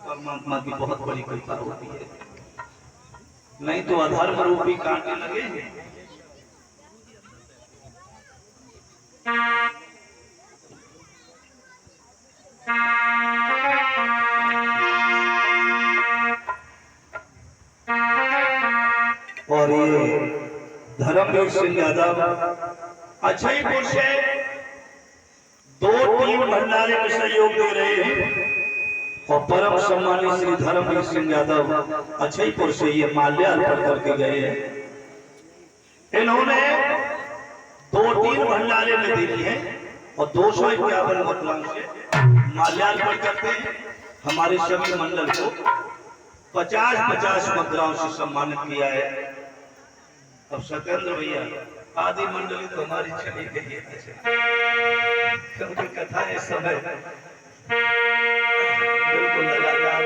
परमात्मा की बहुत बड़ी कृपा होती है, नहीं तो अधर्म रूपी कांटे लगे हैं। और ये धर्मवीर सिंह यादव अच्छे पुरुष है, 2-3 भंडारे में सहयोग दे रहे हैं और परम सम्मानित श्री धर्मवीर सिंह यादव अक्षयपुर से ये माल्यार्पण करके गए हैं। इन्होंने 2-3 भंडारे में दी है और 251 मुद्राओं से माल्यार्पण करते हैं। हमारे सभी मंडल को 50-50 मुद्राओं से सम्मानित किया है। अब सत्येंद्र भैया आदि मंडली तो हमारी चली गई है, क्योंकि कथा इस समय बिल्कुल लगातार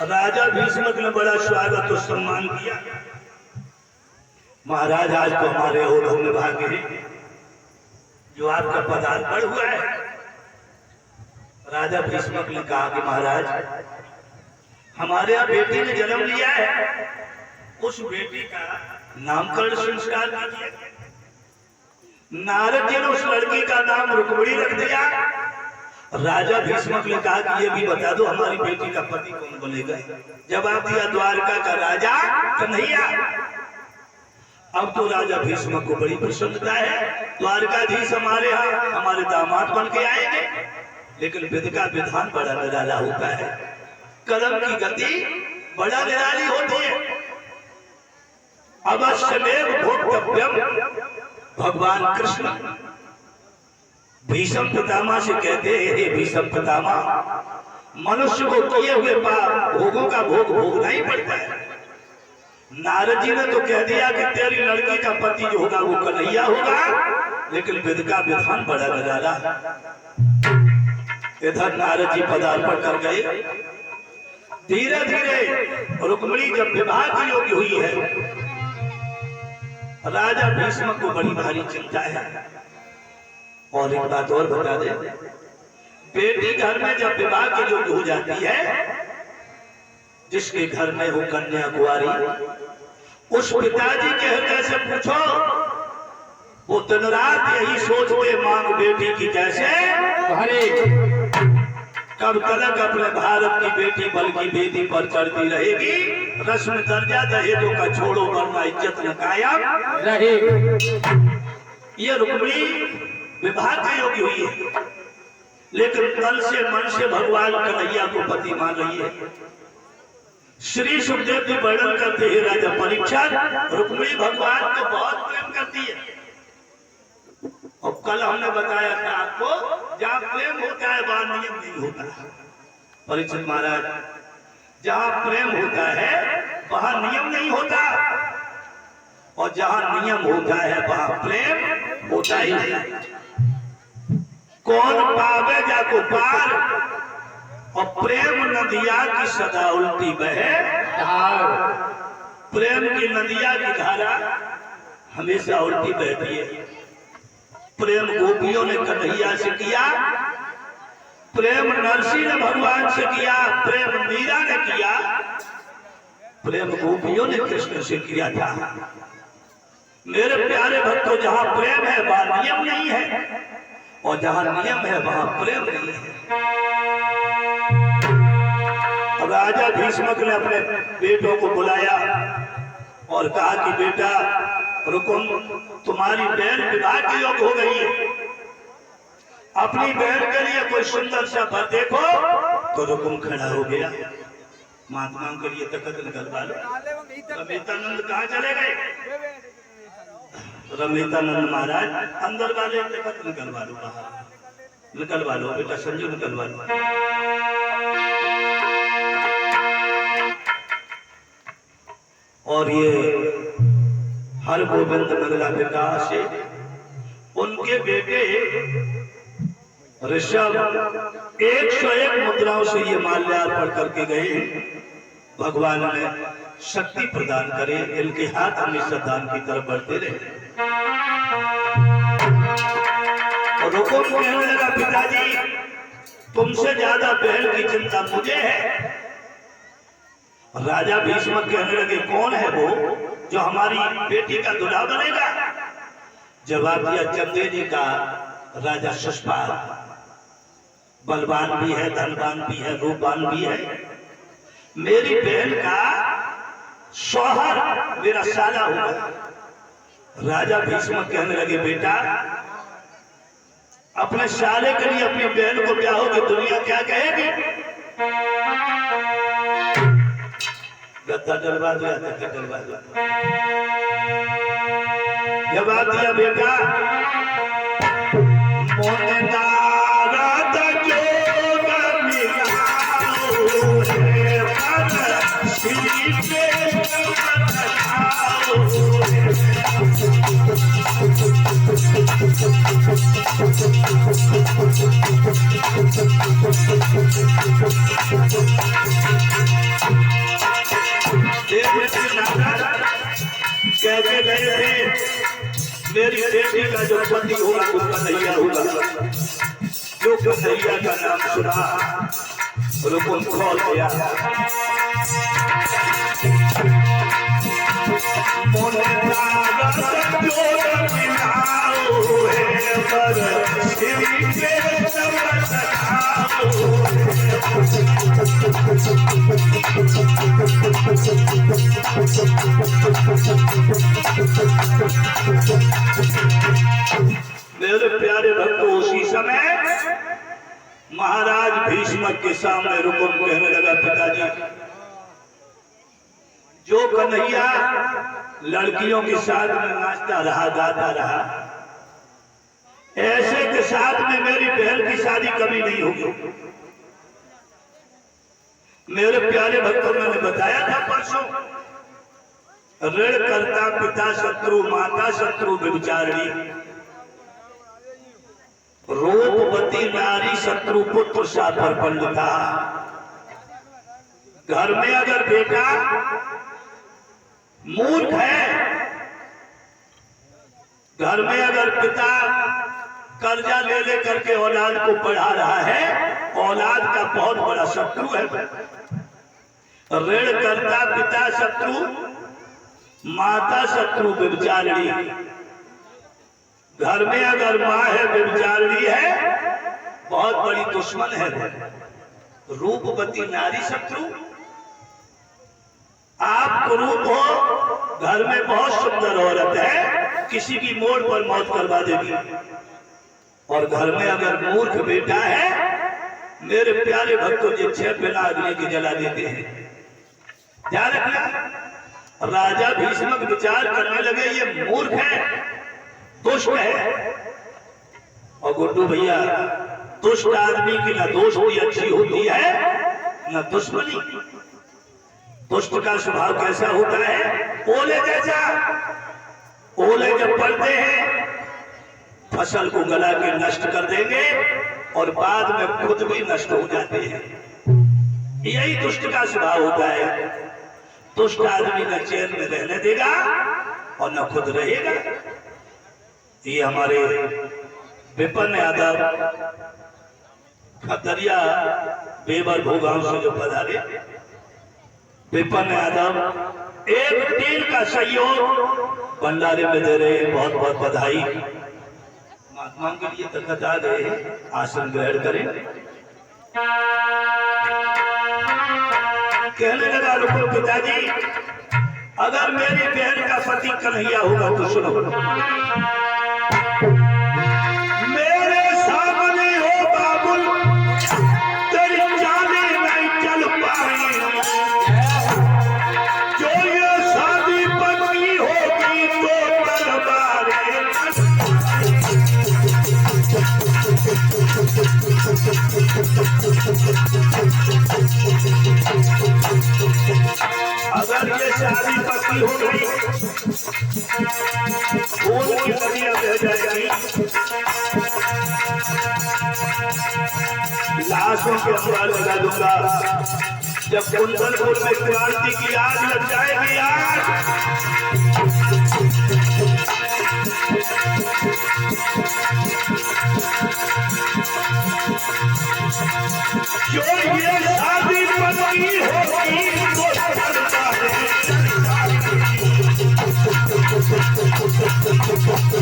राजा भीष्मक ने बड़ा स्वागत और सम्मान किया। महाराज आज तो हमारे ओढ़ों में भागे जो आपका पदार्पण हुआ है। राजा भीष्मक ने कहा कि महाराज हमारे यहाँ बेटी ने जन्म लिया है, उस बेटी का नामकरण संस्कार किया। नारद जी ने उस लड़की का नाम रुक्मिणी रख दिया। राजा भीष्मक ने कहा कि ये भी बता दो हमारी बेटी का पति कौन बनेगा। जवाब दिया द्वारका का राजा कन्हैया। अब तो राजा भीष्मक को बड़ी प्रसन्नता है, द्वारकाधीश हमारे यहाँ हमारे दामाद बन के आएंगे। लेकिन विधि का विधान बड़ा निराला होता है, कलम की गति बड़ा निराली होती है। अवश्यमेव भोक्तव्यम भगवान कृष्ण भीष्म पितामह से कहते हैं, हे भीष्म पितामह मनुष्य को किए हुए पाप भोगों का भोग भोगना ही पड़ता है। नारद जी ने तो कह दिया कि तेरी लड़की का पति जो होगा वो कन्हैया होगा, लेकिन विधि का विधान बड़ा निराला। इधर नारद जी पदार्पण कर गए। धीरे धीरे रुक्मिणी जब विवाह की योग्य हुई है, राजा भीष्म को बड़ी भारी चिंता है। और एक बात और बता दे, बेटी घर में जब विवाह की योग्य हो जाती है, जिसके घर में हो कन्या कुंवारी, उस पिताजी के हृदय से पूछो, वो दिन रात यही सोचते मांग बेटी की कैसे कब तक अपने भारत की बेटी बल की बेटी पर चढ़ती रहेगी। रस्म दर्जा दहेजों का छोड़ो वरना इज्जत न कायम रहेगी। ये रुक्मिणी विवाह की योग्य हुई है, लेकिन तन से मन से भगवान कन्हैया को पति मान रही है। श्री सुखदेव जी वर्णन करते हैं, राजा परीक्षित रुक्मिणी भगवान को बहुत प्रेम करती है। और कल हमने बताया था आपको, जहाँ प्रेम होता है वहां नियम नहीं होता। परीक्षित महाराज, जहाँ प्रेम होता है वहां नियम नहीं होता, और जहाँ नियम होता है वहां प्रेम होता ही नहीं। कौन पावे जाको पार, और प्रेम नदिया की सदा उल्टी बहे धार। प्रेम की नदिया की धारा हमेशा उल्टी बहती है। प्रेम गोपियों ने कन्हैया से किया, प्रेम नरसिंह ने भगवान से किया, प्रेम मीरा ने किया, प्रेम गोपियों ने कृष्ण से किया था। मेरे प्यारे भक्तों, जहां प्रेम है वहां नियम नहीं है, और जहां नियम है वहां प्रेम नहीं है। राजा भीष्मक ने अपने बेटों को बुलाया और कहा कि बेटा रुकुम, तुम्हारी बहन विवाह की योग्य हो गई है, अपनी बहन के लिए कोई सुंदर सा वर देखो। तो रुकुम खड़ा हो गया, महात्माओं के लिए तखत निकलवा लो। रमेतानंद कहाँ चले गए? रमेतानंद महाराज अंदर वाले तखत निकलवा लो, बाहर निकलवा लो बेटा, संजू निकलवा लो। और ये हर गोविंद मंगला विकास से उनके बेटे ऋषभ 101 मुद्राओं से ये माल्यार्पण करके गए। भगवान ने शक्ति प्रदान करे, इनके हाथ हमेशा दान की तरफ बढ़ते रहे। रुकुम कहने लगा पिताजी तुमसे ज्यादा बहन की चिंता मुझे है। राजा भीष्म कहने लगे कौन है वो जो हमारी बेटी का दूल्हा बनेगा? जवाब दिया चंदेरी का राजा शिशुपाल, बलवान भी है, धनवान भी है, रूपवान भी है। मेरी बहन का शौहर मेरा साला होगा। राजा भीष्म कहने लगे बेटा अपने साले के लिए अपनी बहन को ब्याहोगे, दुनिया क्या कहेगी? गद्दा डलवा दिया, डलवा दिया। जवाब दिया बेटा कहते गए थे मेरी बेटी का जो पति होगा वो कन्हैया होगा। जो कन्हैया का नाम सुना रुकुम खोल गया। मेरे प्यारे भक्तों उसी समय महाराज भीष्म के सामने रुकुम कहने लगा पिताजी जो कन्हैया लड़कियों के साथ में नाचता रहा, गाता रहा, ऐसे के साथ में मेरी बहन की शादी कभी नहीं होगी। मेरे प्यारे भक्तों मैंने बताया था परसों ऋण करता पिता शत्रु माता शत्रु व्यभिचारिणी, रूपवती नारी शत्रु पुत्र शापर पंडिता। घर में अगर बेटा मूर्ख है, घर में अगर पिता कर्जा ले ले करके औलाद को पढ़ा रहा है, औलाद का बहुत बड़ा शत्रु है। ऋण करता पिता शत्रु माता शत्रु व्यभिचारिणी। घर में अगर माँ है व्यभिचारिणी है, बहुत बड़ी दुश्मन है। रूपवती नारी शत्रु, आप कुरूप हो, घर में बहुत सुंदर औरत है, किसी की मोड़ पर मौत करवा देगी। और घर में अगर मूर्ख बेटा है, मेरे प्यारे भक्तों जी 6 बिना अग्नि की जला देते हैं। ध्यान रखना, राजा भीष्म विचार करने लगे ये मूर्ख है, दुष्ट है। और गुड्डू भैया दुष्ट आदमी की ना दोस्ती अच्छी होती है ना दुश्मनी। दुष्ट का स्वभाव कैसा होता है? ओले जैसा। ओले जब पड़ते हैं फसल को गला के नष्ट कर देंगे और बाद में खुद भी नष्ट हो जाते हैं। यही दुष्ट का स्वभाव होता है। दुष्ट आदमी न चैन में रहने देगा और न खुद रहेगा। ये हमारे विपिन यादव खतरिया बेबर भोगांव से जो पधारे, विपिन यादव एक टीम का सहयोग भंडारे में दे रहे हैं। बहुत बहुत बधाई। महात्मा के लिए तखत आ गए, आसन ग्रहण करें। कहने लगा रुकुम पिताजी अगर मेरी बहन का पति कन्हैया होगा तो सुनो, मेरे सामने हो बाबुल तेरी चाली नहीं चल पाई। जो ये शादी पक्की होगी तो तलवारें। अगर ये शादी पक्की हो गई खून की नदियां बह जाएगी, लाशों के अंबार लगा दूंगा। जब कुंदनपुर में क्रांति की आग लग जाएगी, आग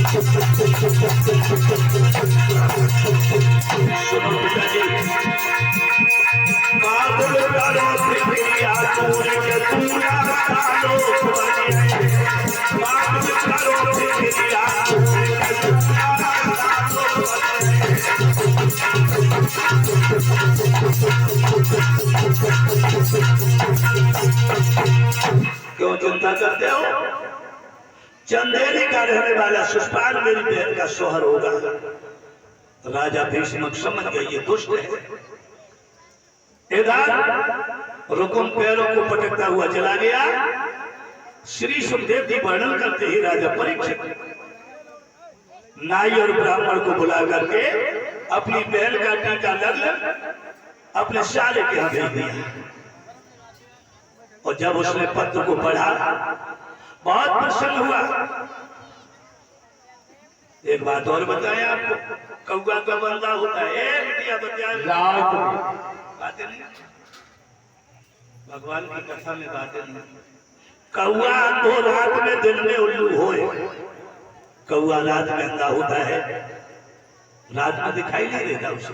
सुनो पिताजी, काबुल करो फिक्रिया तूने के तूना सालो बने, काबुल करो फिक्रिया तूने के तूना सालो बने। क्यों चिंता करते हो? चंदेरी का रहने वाला सुष्पाल मेरी बहन का शोहर होगा। राजा भीष्मक समझ गए ये दुष्ट है। इधर रुकुम पैरों को पटकता हुआ चला गया। श्री सुखदेव जी वर्णन करते ही राजा परीक्षित नाई और ब्राह्मण को बुला करके अपनी बहन का टीका लग अपने साले के यहाँ भेज दिया। और जब उसने पत्र को पढ़ा बहुत प्रसन्न हुआ। एक बात और बताएं आपको, कौआ का बंदा होता है बिटिया बातें नहीं, भगवान की कथा में बातें नहीं। कौआ तो रात में दिन में उल्लू होए, कौआ रात में अंधा होता है, रात में दिखाई नहीं देता उसे।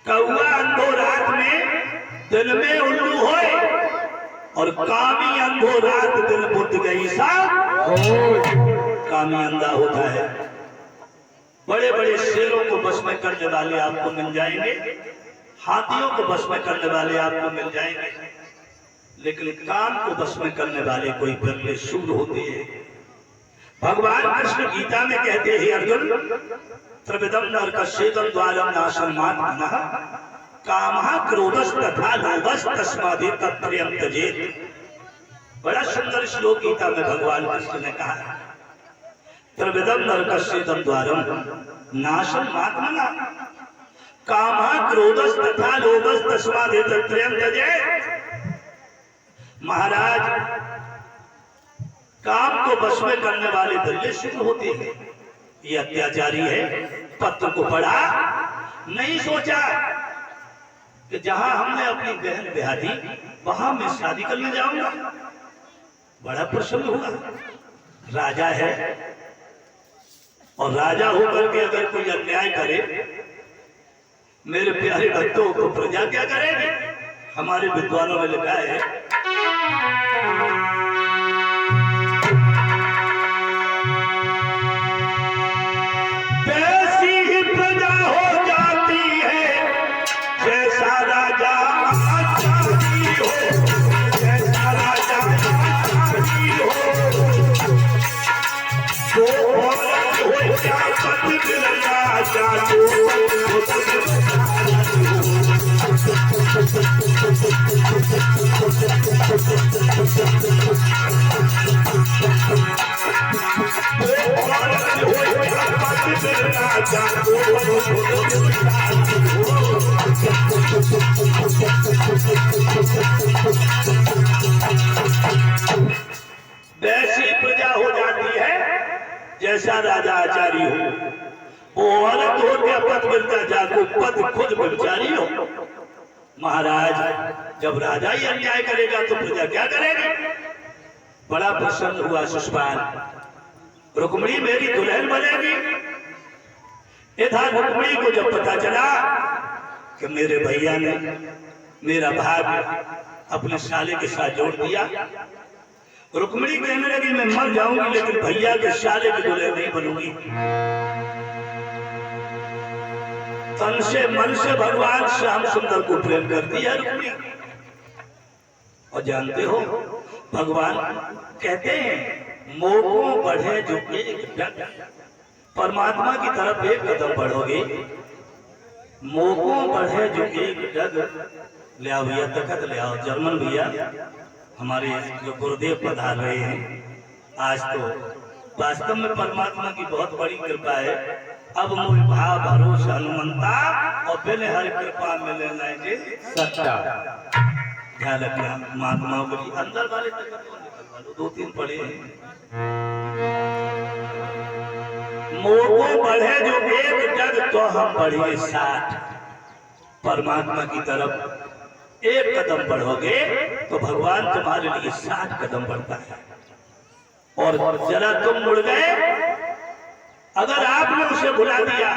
कौआ अंधो रात में दिन में उल्लू होए, और कामी अंधो रात दिन बुद्ध गई सा कामी अंधा होता है। बड़े बड़े शेरों को बस में करने वाले आपको मिल जाएंगे, हाथियों को बस में करने वाले आपको मिल जाएंगे, लेकिन काम को बस में करने वाले कोई बिरले शूर होते हैं। भगवान कृष्ण गीता में कहते हैं अर्जुन, त्रिविधम नरकस्येदं द्वारम नाशनमात्मनः कामः क्रोधस् तथा लोभस् तस्मादेव तत्त्रयं त्यजेत्। बड़ा सुंदर श्लोक गीता में भगवान कृष्ण ने कहा, त्रिविधम नरकस्येदं द्वारम नाशनमात्मनः कामः क्रोधस् तथा लोभस् तस्मादेव तत्त्रयं त्यजेत्। महाराज, काम को बस में करने वाले बिरले शुरू होते हैं। ये अत्याचारी है। पत्र को पढ़ा, नहीं सोचा कि जहां हमने अपनी बहन ब्याह दी वहां मैं शादी करने जाऊंगा। बड़ा प्रसन्न हुआ। राजा है, और राजा होकर के अगर कोई अन्याय करे, मेरे प्यारे भक्तों को प्रजा क्या करेगी? हमारे विद्वानों में लिखा है, वैसी ही प्रजा हो जाती है जैसा राजा आचारी हो, जैसा राजा आचारी हो। तो औरत हो क्या पति मिलना चाहो, वैसी प्रजा हो जाती है जैसा राजा आचारी हो। वो औरत हो गया पद मिलता जाको, पद खुद व्यभिचारी हो। महाराज, जब राजा ही अन्याय करेगा तो प्रजा क्या करेगी? बड़ा प्रसन्न हुआ सुष्पाल। रुक्मिणी मेरी दुल्हन बनेगी। इधर रुक्मिणी को जब पता चला कि मेरे भैया ने मेरा भाग अपने साले के साथ जोड़ दिया, रुक्मिणी कहने लगी मैं मर जाऊंगी लेकिन भैया के साले की दुल्हन नहीं बनूंगी। तन से मन से भगवान श्याम सुंदर को प्रेम करती है रुक्मिणी। और जानते हो, भगवान कहते हैं मोको बढ़े जो एक डग, परमात्मा की तरफ एक कदम बढ़ोगे, मोको बढ़े जो एक डग। ले आओ भैया, तखत ले आओ। जर्मन भैया हमारे जो गुरुदेव पधार रहे हैं आज, तो वास्तव में परमात्मा की बहुत बड़ी कृपा है। अब मोहि भाव भरोसा हनुमंता, और बिन हरि कृपा मिले नहीं सत्ता। ध्यान रखना, महात्माओं को अंदर वाले दो तीन पढ़े हैं। मोको बढ़े जो एक जग तो हम बढ़े 60। परमात्मा की तरफ एक कदम बढ़ोगे तो भगवान तुम्हारे लिए 60 कदम बढ़ता है। और जरा तुम मुड़ गए अगर आपने उसे भुला दिया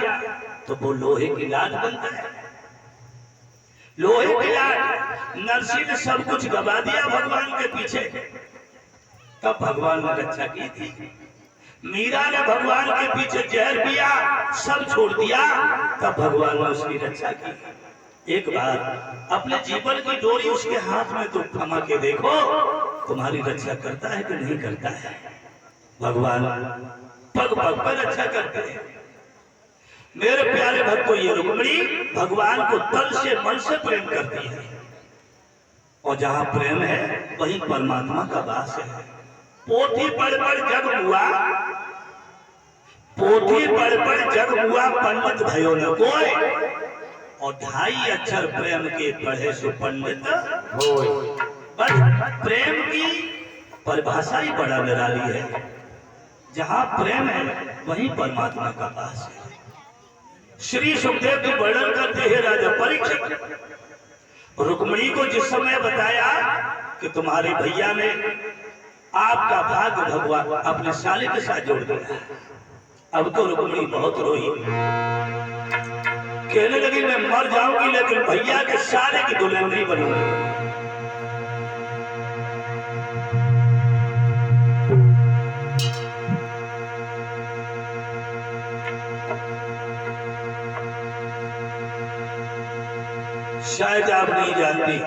तो वो लोहे की लाट बनता है। लोहे की लाट। नरसिंह ने सब कुछ गवा दिया भगवान के पीछे, तब भगवान ने रक्षा की थी। मीरा ने भगवान के पीछे जहर पिया, सब छोड़ दिया, तब भगवान ने उसकी रक्षा की। एक बार अपने जीवन की डोरी उसके हाथ में तो थमा के देखो, तुम्हारी रक्षा करता है कि नहीं करता है। भगवान पग पग पर रक्षा करते हैं। मेरे प्यारे भक्तों, ये रुक्मिणी भगवान को तन से मन से प्रेम करती है, और जहां प्रेम है वहीं परमात्मा का वास है। पोथी पढ़ पढ़ जग हुआ, पोथी पढ़ पढ़ जग हुआ, पंडित भयो न कोई, और 2.5 अक्षर प्रेम के पढ़े सो पंडित होय। बस प्रेम की परिभाषा ही बड़ा निराली है। जहां प्रेम है वहीं परमात्मा का वास है। श्री सुखदेव जी वर्णन करते हैं राजा परीक्षित, रुक्मिणी को जिस समय बताया कि तुम्हारे भैया ने आपका भाग्य भगवान अपने साले के साथ जोड़ दिया, अब तो रुक्मिणी बहुत रोई, कहने लगी मैं मर जाऊंगी लेकिन भैया के साले की दुल्हन नहीं बनूंगी। शायद आप नहीं जानती,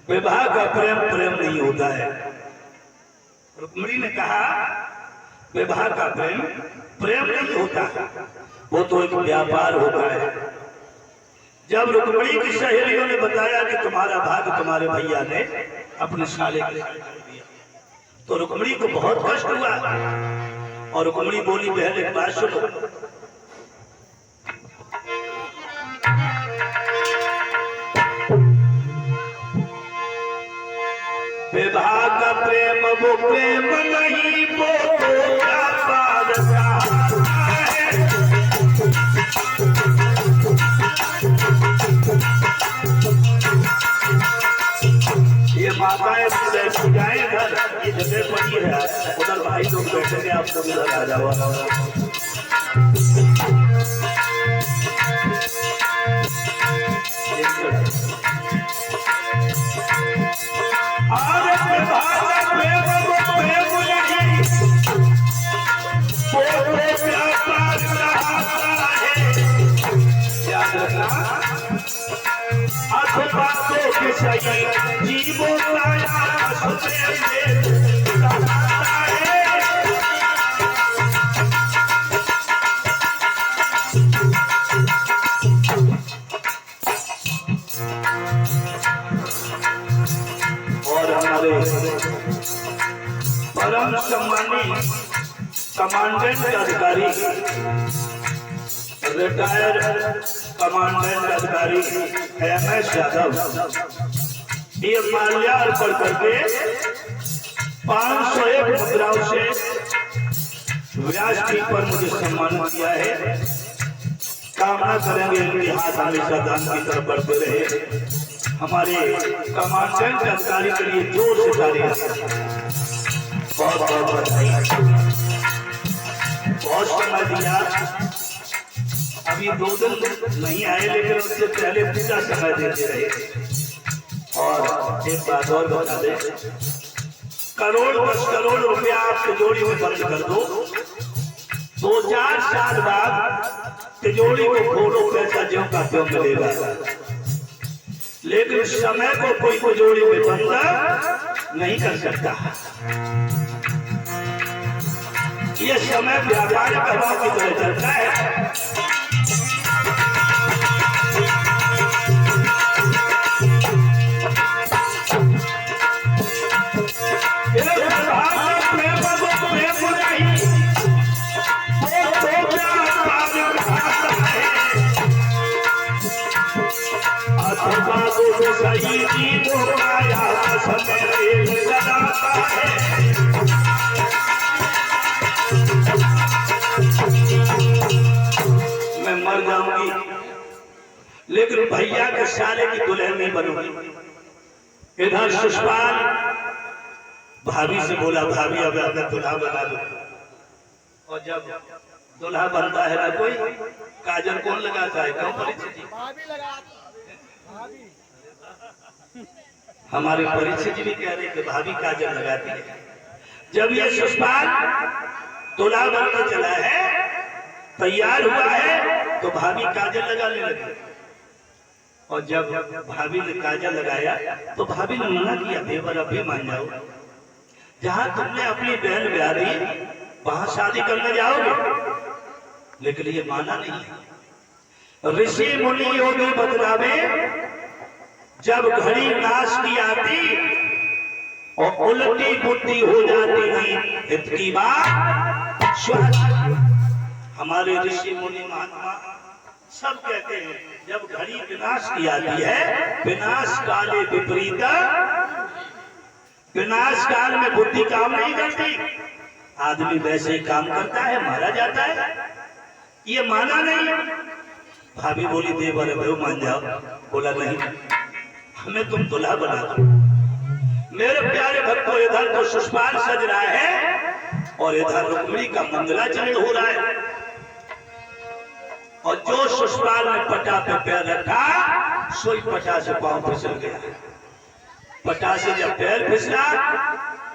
विवाह का प्रेम प्रेम नहीं होता है। रुक्मिणी ने कहा विवाह का प्रेम प्रेम नहीं होता, वो तो एक व्यापार होता है। जब रुक्मिणी की सहेलियों ने बताया कि तुम्हारा भाग्य तुम्हारे भैया ने अपने साले के साथ जोड़ दिया, तो रुक्मिणी को बहुत कष्ट हुआ, और रुक्मिणी बोली बहन एक बात सुनो, विवाह का प्रेम वो प्रेम नहीं, वो तो व्यापार है। ये माताएं पूजाएं घर, ये जगह पड़ी है, उधर भाई लोग बैठेंगे, आप लोग इधर आ जाओ। जीवो और हमारे परम सम्मानी कमांडेंट अधिकारी, रिटायर्ड कमांडेंट अधिकारी MS यादव, ये माल्यार्पण करके 501 मुद्राओं से व्यासपीठ पर मुझे सम्मान किया है। कामना करेंगे इनके हाथ हमेशा दान की तरफ बढ़ते रहे। हमारे कमांडेंट अधिकारी के लिए जोर से तालियां, बहुत बहुत बधाई। बहुत समय दिया, अभी 2 दिन नहीं आए, लेकिन उससे पहले पूरा समय देते रहे। और एक बात और बता दें, करोड़ 10 करोड़ रुपया आप तिजोरी में खर्च कर दो, 2-4 साल बाद तिजोरी को खोलो, पैसा ज्यों का त्यों मिलेगा, लेकिन समय को कोई तिजोरी में बंद नहीं कर सकता। ये समय व्यापार करने की तरह चलता है। मैं मर जाऊंगी लेकिन भैया के साले की दुल्हन नहीं बनूंगी। इधर सुषपाल भाभी से बोला, भाभी अब अपना दुल्हा बना दो। और जब दूल्हा बनता है ना कोई, काजल कौन लगाता है? क्यों परीक्षित जी? हमारे परीक्षित जी भी कह रहे कि भाभी काजल लगाती है। जब ये शिषपाल दूल्हा बनकर चला है, तैयार हुआ है, तो भाभी काजल लगाने लगी। और जब भाभी ने काजल लगाया तो भाभी ने मना किया, देवर अब भी मान जाओ, जहां तुमने अपनी बहन ब्याह दी वहां शादी करने जाओगे। लेकिन ये माना नहीं। ऋषि मुनि योगी बदलावे, जब घड़ी नाश की आती और उल्टी बुद्धि हो जाती नहीं, इतनी बात हमारे ऋषि मुनि महात्मा सब कहते हैं, जब घड़ी विनाश की आती है, विनाश काले विपरीत, विनाश काल में बुद्धि काम नहीं करती, आदमी वैसे ही काम करता है, मारा जाता है। ये माना नहीं। भाभी बोली देवर है मान जाओ। बोला नहीं, हमें तुम दूल्हा बना दो। मेरे प्यारे भक्तों, इधर तो शिषपाल सज रहा है और इधर रुक्मिणी का मंगलाचरण हो रहा है। और जो शिषपाल ने पटा पे पैर रखा, सोई पटा से पांव फिसल गया। पटा से जब पैर फिसला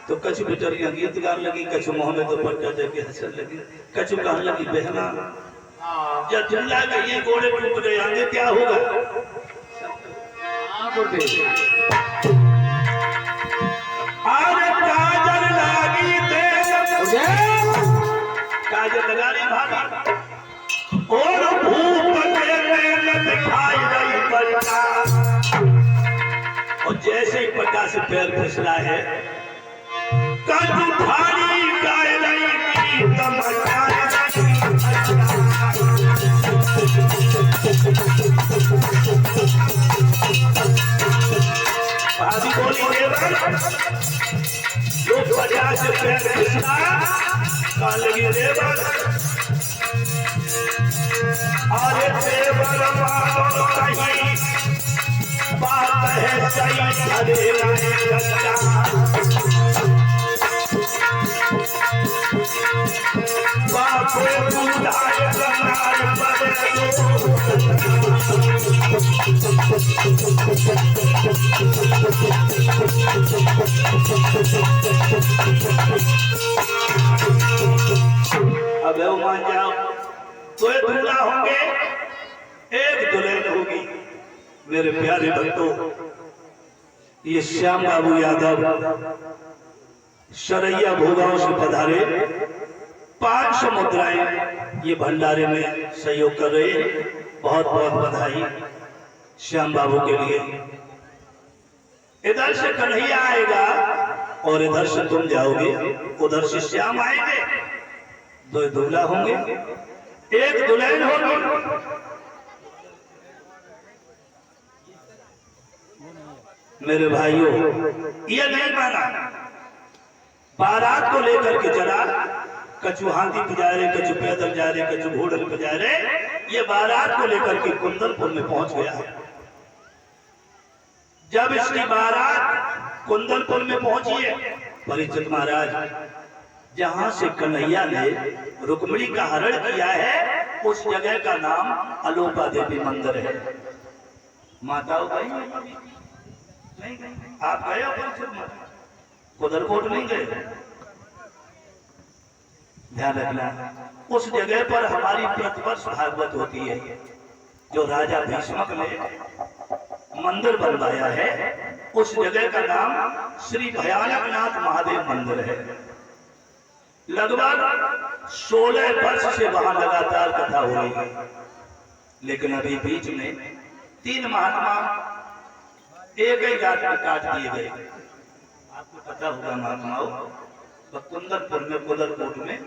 तो कछु बेटरिया गीत गाने लगी, कछु मुंह में दुपट्टा देके हंसने लगी, कछु कहने लगी बहना जब दूल्हा का ये घोड़े टूट गए, आगे क्या होगा? काजल लागी काजल लगा रही भाभी, और भूप दिखाई गई पटा। और जैसे ही पटा से पैर फिसला है, कछु भारी गाय नहीं भाभी बोली देवर, जो पटा से पैर फिसला कहा लगी देवर, अरे देवर मानो कहीं बात है सही, अरे अब मान जाओ, तो एक दूल्हा होंगे, एक दुल्हन होगी। मेरे प्यारे भक्तों, ये श्याम बाबू यादव शरैया भोगांव से पधारे, 500 मुद्राएं ये भंडारे में सहयोग कर रहे हैं। बहुत बहुत बधाई श्याम बाबू के लिए। इधर से कन्हैया आएगा और इधर से तुम जाओगे, उधर से श्याम आएंगे, दो दूल्हा होंगे, एक दुल्हन होगी। मेरे भाइयों, ये नहीं माना, बारात को लेकर के चला, कछु हाथी पजा रहे, कछु पैदल जा रहे, कछु घोड़े पजा रहे। ये बारात को लेकर के कुंदनपुर में पहुंच गया है। जब इसकी बारात कुंदनपुर में पहुंची है, परीक्षित महाराज, जहां से कन्हैया ने रुक्मिणी का हरण किया है, उस जगह का नाम अलोपा देवी मंदिर है। माताओं गई नहीं गई? आप गए हो परीक्षित? कुंदनपुर नहीं गए? ध्यान रखना, उस जगह पर हमारी प्रतिवर्ष भागवत होती है। जो राजा भीष्मक ने मंदिर बनवाया है, उस जगह का नाम श्री भयानकनाथ महादेव मंदिर है। लगभग 16 वर्ष से वहां लगातार कथा हो रही है। लेकिन अभी बीच में 3 महात्मा एक ही रात में काट दिए गए। आपको पता होगा महात्माओं, कुंदनपुर में, कुदरकोट में,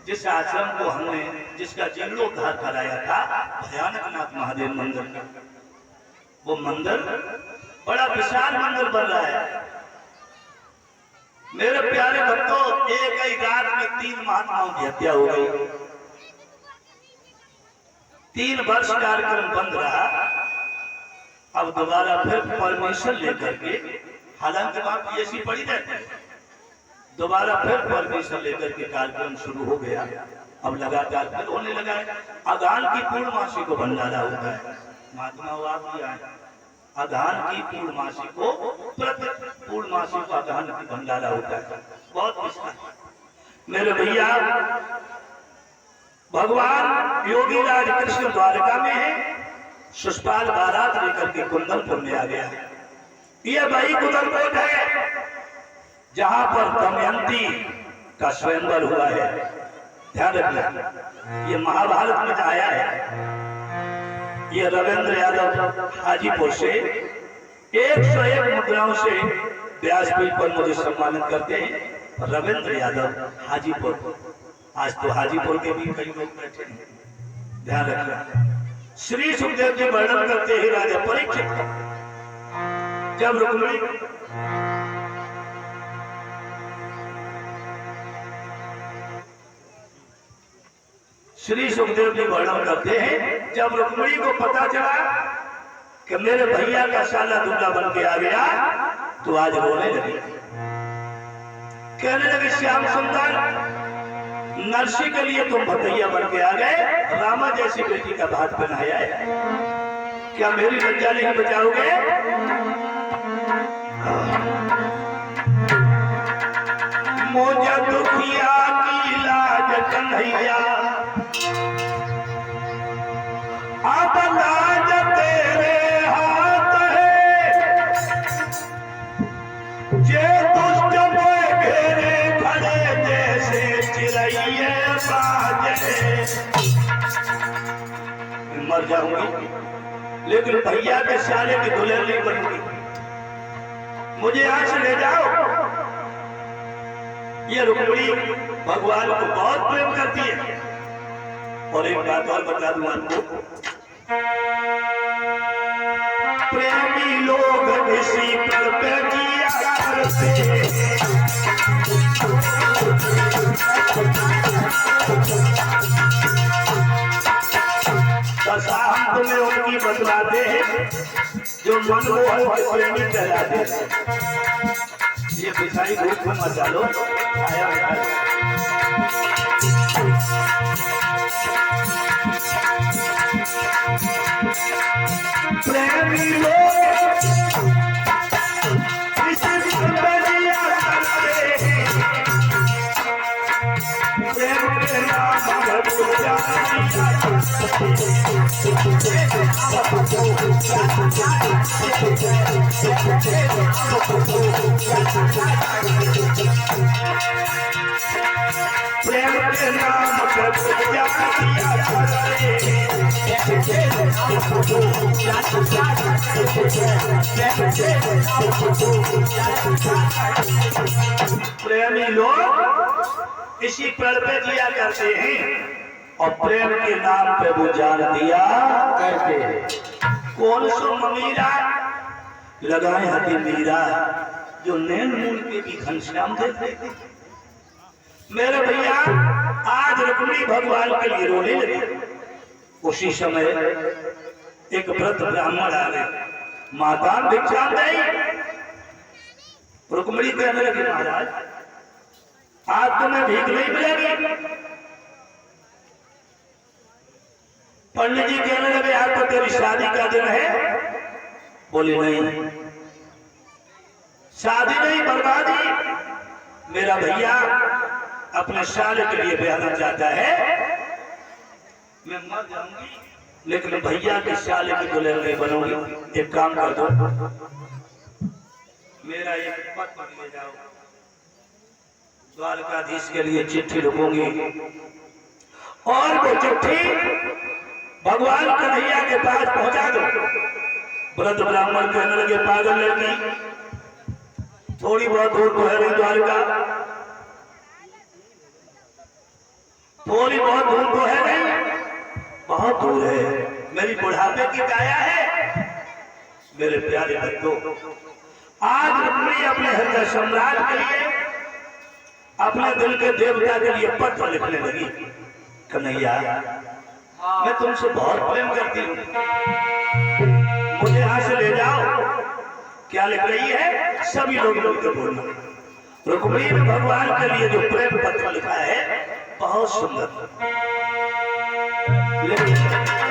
जिस आश्रम को हमने, जिसका जीर्णोद्धार कराया था, भयानकनाथ महादेव मंदिर का, वो मंदिर बड़ा विशाल मंदिर बन रहा है। मेरे प्यारे भक्तों, एक ही रात में 3 महात्माओं की हत्या हो गई। 3 वर्ष कार्यक्रम बंद रहा। अब दोबारा फिर परमिशन लेकर के, हालांकि बात ऐसी पड़ी रहती है, दोबारा फिर परमिशन लेकर के कार्यक्रम शुरू हो गया। अब लगातार फिर होने लगा है। अगान की पूर्णमासी को भंडारा होता है, महात्मा हुआ भी आए, अगान की पूर्णमासी को, प्रत्येक पूर्णमासी को अगान की भंडारा होता है। बहुत विशाल मेरे भैया, भगवान योगी राज कृष्ण द्वारका में है, सुष्पाल बारात लेकर के कुंदनपुर में आ गया है। यह वही कुंदनपुर है जहां पर दमयंती का स्वयंवर हुआ है। ध्यान रखना, ये महाभारत में आया है। ये रविंद्र यादव हाजीपुर से 101 मुद्राओं से व्यासपीठ पर मुझे सम्मानित करते हैं। रविंद्र यादव हाजीपुर, आज तो हाजीपुर के भी कई लोग बैठे हैं। ध्यान रखना, श्री सुखदेव जी वर्णन करते हैं राजा परीक्षित जब रुक्मिणी श्री सुखदेव जी वर्णन करते हैं जब रुक्मिणी को पता चला कि मेरे भैया का साला दूल्हा बन के आ गया तो आज रोने लगी, कहने लगे श्याम सुंदर नरसी के लिए तुम भतैया बन के आ गए, रामा जैसी बेटी का भात पहनाया है, क्या मेरी लज्जा नहीं बचाओगे? मुझे दुखिया की लाज कन्हैया, अब लाज तेरे हाथ है, जे दुष्ट में घेरे खड़े जैसे चिड़ैये बाजे। मर जाऊंगी लेकिन भैया के साले की दुल्हन नहीं बनूंगी, मुझे यहाँ से ले जाओ। ये रुक्मिणी भगवान को बहुत प्रेम करती है। और एक बात और बता दूं आपको, प्रेमी लोग इसी पर किया करते, दशांत में उनकी बतलाते हैं जो मनमोहन प्रेमी कहलाते हैं। ये बिछाई धूप में मत डालो, आया प्रेमी लोग इसी बलिया करते, प्रेम के नाम पर पूजा प्रेम के नाम पर पूजा प्रेमी लोग इसी पेड़ पे जिया करते हैं और प्रेम के नाम पे वो जान दिया करते हैं। कौन सो ममीरा लगाए हती मीरा, जो नैन मूल के भी घनश्याम देते। मेरे भैया आज रुक्मिणी भगवान के लिए रोने लगे। उसी समय एक व्रत ब्राह्मण आ गए, माता भिक्षा दे। रुक्मिणी कहने लगी महाराज आज तुम्हें भीख नहीं मिलेगी। पंडित जी कहने लगे आज तो तेरी शादी का दिन है। बोली नहीं, शादी नहीं बर्बादी। मेरा भैया अपने साले के लिए ब्याहना चाहता है, मैं मर जाऊंगी लेकिन भैया के साले की दुल्हन नहीं बनूंगी। एक काम कर दो, मेरा एक पत्र ले जाओ, द्वारकाधीश के लिए चिट्ठी लिखूंगी और वो चिट्ठी भगवान कन्हैया के पास पहुंचा दो। व्रत ब्राह्मण कहने लगे पागल लड़की, थोड़ी बहुत दूर तो है नहीं द्वारका, थोड़ी बहुत दूर तो है नहीं, बहुत दूर है। मेरी बुढ़ापे की काया है। मेरे प्यारे बच्चों, आज रुक्मिणी अपने हृदय सम्राट के लिए, अपने दिल के देवता के लिए पत्र लिखने लगी। कन्हैया मैं तुमसे बहुत प्रेम करती हूँ, मुझे यहाँ से ले जाओ। क्या लिख रही है? सभी लोग मिलकर बोलो। रुक्मिणी ने भगवान के लिए जो प्रेम पत्र लिखा है बहुत सुंदर। लेकिन